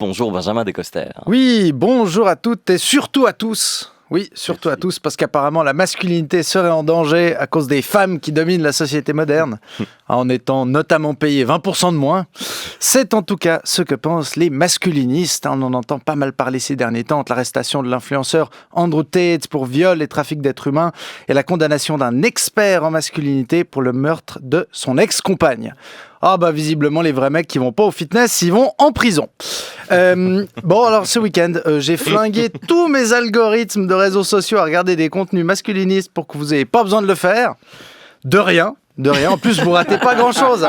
Bonjour Benjamin Descoster. Oui, bonjour à toutes et surtout à tous. Oui, surtout à tous, parce qu'apparemment la masculinité serait en danger à cause des femmes qui dominent la société moderne, en étant notamment payées 20% de moins. C'est en tout cas ce que pensent les masculinistes. On en entend pas mal parler ces derniers temps, entre l'arrestation de l'influenceur Andrew Tate pour viol et trafic d'êtres humains, et la condamnation d'un expert en masculinité pour le meurtre de son ex-compagne. Ah bah visiblement les vrais mecs qui vont pas au fitness, ils vont en prison. Bon alors ce week-end, j'ai flingué tous mes algorithmes de réseaux sociaux à regarder des contenus masculinistes pour que vous ayez pas besoin de le faire. De rien. En plus, vous ratez pas grand-chose.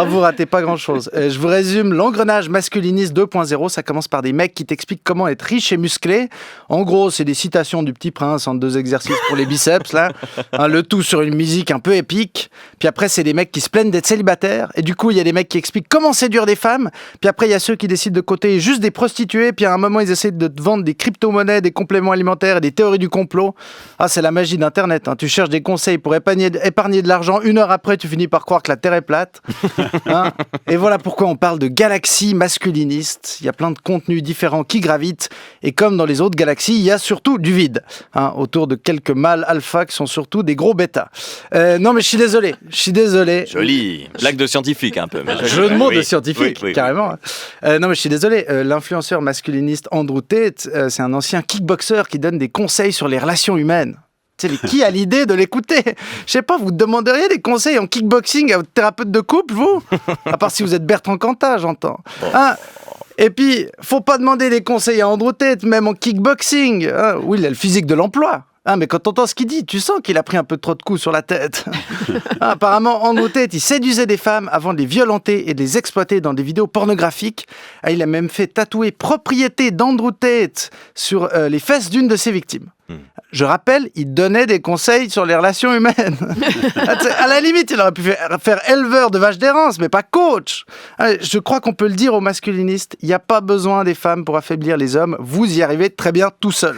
Vous ratez pas grand-chose. Je vous résume l'engrenage masculiniste 2.0. Ça commence par des mecs qui t'expliquent comment être riche et musclé. En gros, c'est des citations du Petit Prince en 2 exercices pour les biceps, là. Le tout sur une musique un peu épique. Puis après, c'est des mecs qui se plaignent d'être célibataires. Et du coup, il y a des mecs qui expliquent comment séduire des femmes. Puis après, il y a ceux qui décident de côté juste des prostituées. Puis à un moment, ils essaient de te vendre des crypto-monnaies, des compléments alimentaires et des théories du complot. C'est la magie d'Internet. Tu cherches des conseils pour épargner de l'argent. 1 heure après, tu finis par croire que la Terre est plate. Et voilà pourquoi on parle de galaxies masculinistes. Il y a plein de contenus différents qui gravitent. Et comme dans les autres galaxies, il y a surtout du vide. Autour de quelques mâles alpha qui sont surtout des gros bêtas. Non, mais je suis désolé. Joli. Blague de scientifique, un peu. Jeu de mots de scientifique, oui. carrément. Non, mais je suis désolé. L'influenceur masculiniste Andrew Tate, c'est un ancien kickboxer qui donne des conseils sur les relations humaines. Qui a l'idée de l'écouter? Je sais pas, vous demanderiez des conseils en kickboxing à votre thérapeute de couple, vous? À part si vous êtes Bertrand Cantat, j'entends. Et puis, faut pas demander des conseils à Andrew Tate, même en kickboxing. Oui, il a le physique de l'emploi. Mais quand t'entends ce qu'il dit, tu sens qu'il a pris un peu trop de coups sur la tête. Apparemment, Andrew Tate, il séduisait des femmes avant de les violenter et de les exploiter dans des vidéos pornographiques. Il a même fait tatouer propriété d'Andrew Tate sur les fesses d'une de ses victimes. Je rappelle, il donnait des conseils sur les relations humaines. À la limite, il aurait pu faire éleveur de vaches d'errance, mais pas coach. Je crois qu'on peut le dire aux masculinistes, il n'y a pas besoin des femmes pour affaiblir les hommes. Vous y arrivez très bien tout seul.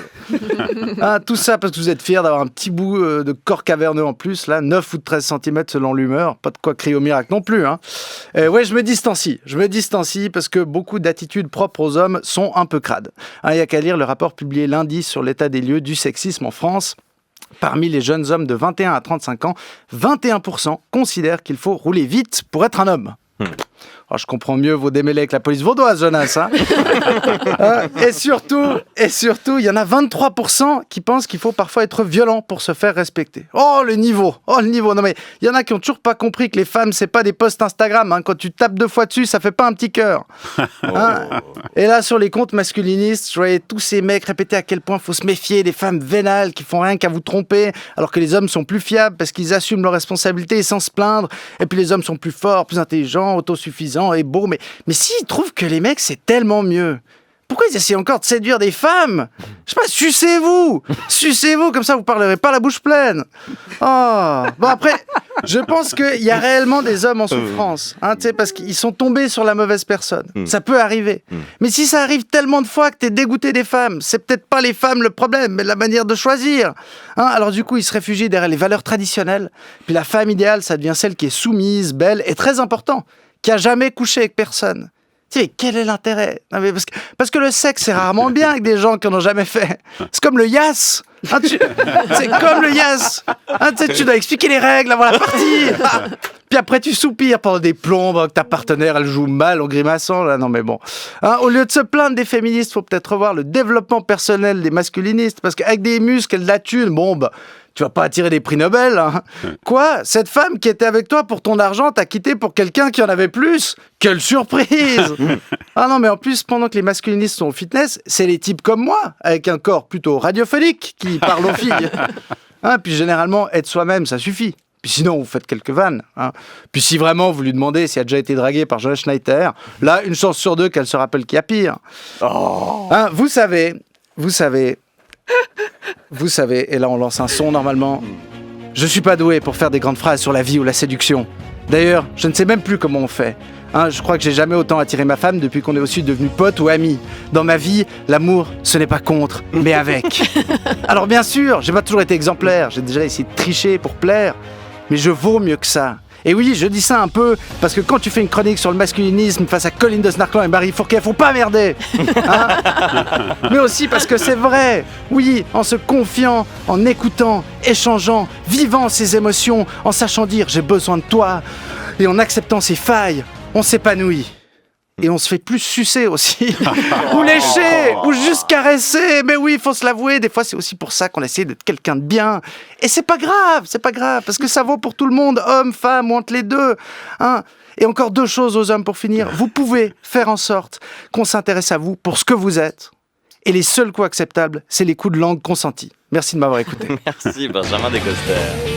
Tout ça parce que vous êtes fiers d'avoir un petit bout de corps caverneux en plus, là, 9 ou 13 cm selon l'humeur. Pas de quoi crier au miracle non plus. Ouais, je me distancie parce que beaucoup d'attitudes propres aux hommes sont un peu crades. Il y a qu'à lire le rapport publié lundi sur l'état des lieux du sexisme en France. Parmi les jeunes hommes de 21 à 35 ans, 21% considèrent qu'il faut rouler vite pour être un homme. Je comprends mieux vos démêlés avec la police vaudoise, Jonas. Et surtout, il y en a 23% qui pensent qu'il faut parfois être violent pour se faire respecter. Le niveau. Non mais, il y en a qui ont toujours pas compris que les femmes, c'est pas des posts Instagram. Quand tu tapes 2 fois dessus, ça fait pas un petit cœur. Et là, sur les comptes masculinistes, je voyais tous ces mecs répéter à quel point faut se méfier des femmes vénales qui font rien qu'à vous tromper, alors que les hommes sont plus fiables parce qu'ils assument leurs responsabilités sans se plaindre. Et puis les hommes sont plus forts, plus intelligents, autosuffisants et beaux. Mais s'ils trouvent que les mecs, c'est tellement mieux, pourquoi ils essaient encore de séduire des femmes? Je sais pas, sucez-vous, comme ça vous parlerez pas la bouche pleine. Bon après, je pense qu'il y a réellement des hommes en souffrance, parce qu'ils sont tombés sur la mauvaise personne. Ça peut arriver. Mais si ça arrive tellement de fois que t'es dégoûté des femmes, c'est peut-être pas les femmes le problème, mais la manière de choisir. Alors du coup, ils se réfugient derrière les valeurs traditionnelles. Puis la femme idéale, ça devient celle qui est soumise, belle et très important, qui a jamais couché avec personne. Quel est l'intérêt? Parce que le sexe, c'est rarement bien avec des gens qui n'en ont jamais fait. C'est comme le yas. C'est comme le yas. Tu dois expliquer les règles avant la partie. Puis après, tu soupires pendant des plombes que ta partenaire, elle joue mal en grimaçant. Là. Non, mais bon. Au lieu de se plaindre des féministes, il faut peut-être revoir le développement personnel des masculinistes. Parce qu'avec des muscles et de la thune, tu vas pas attirer des prix Nobel. Quoi? Cette femme qui était avec toi pour ton argent t'a quitté pour quelqu'un qui en avait plus? Quelle surprise! Non, mais en plus, pendant que les masculinistes sont au fitness, c'est les types comme moi, avec un corps plutôt radiophonique, qui parlent aux filles. Puis généralement, être soi-même, ça suffit. Puis sinon, vous faites quelques vannes. Puis si vraiment vous lui demandez si elle a déjà été draguée par Jonas Schneider, là, une chance sur 2 qu'elle se rappelle qu'il y a pire. Vous savez, et là on lance un son normalement. Je suis pas doué pour faire des grandes phrases sur la vie ou la séduction. D'ailleurs, je ne sais même plus comment on fait. Je crois que j'ai jamais autant attiré ma femme depuis qu'on est aussi devenus potes ou amis. Dans ma vie, l'amour, ce n'est pas contre, mais avec. Alors bien sûr, j'ai pas toujours été exemplaire. J'ai déjà essayé de tricher pour plaire. Mais je vaux mieux que ça. Et oui, je dis ça un peu parce que quand tu fais une chronique sur le masculinisme face à Colline de Snarkland et Marie Fourquet, faut pas merder, hein. Mais aussi parce que c'est vrai. Oui, en se confiant, en écoutant, échangeant, vivant ses émotions, en sachant dire j'ai besoin de toi et en acceptant ses failles, on s'épanouit. Et on se fait plus sucer aussi, ou lécher, ou juste caresser. Mais oui, il faut se l'avouer, des fois c'est aussi pour ça qu'on essaie d'être quelqu'un de bien. Et c'est pas grave, parce que ça vaut pour tout le monde, homme, femme, ou entre les deux. Hein. Et encore 2 choses aux hommes pour finir. Vous pouvez faire en sorte qu'on s'intéresse à vous pour ce que vous êtes. Et les seuls coups acceptables, c'est les coups de langue consentis. Merci de m'avoir écouté. Merci Benjamin Descostères.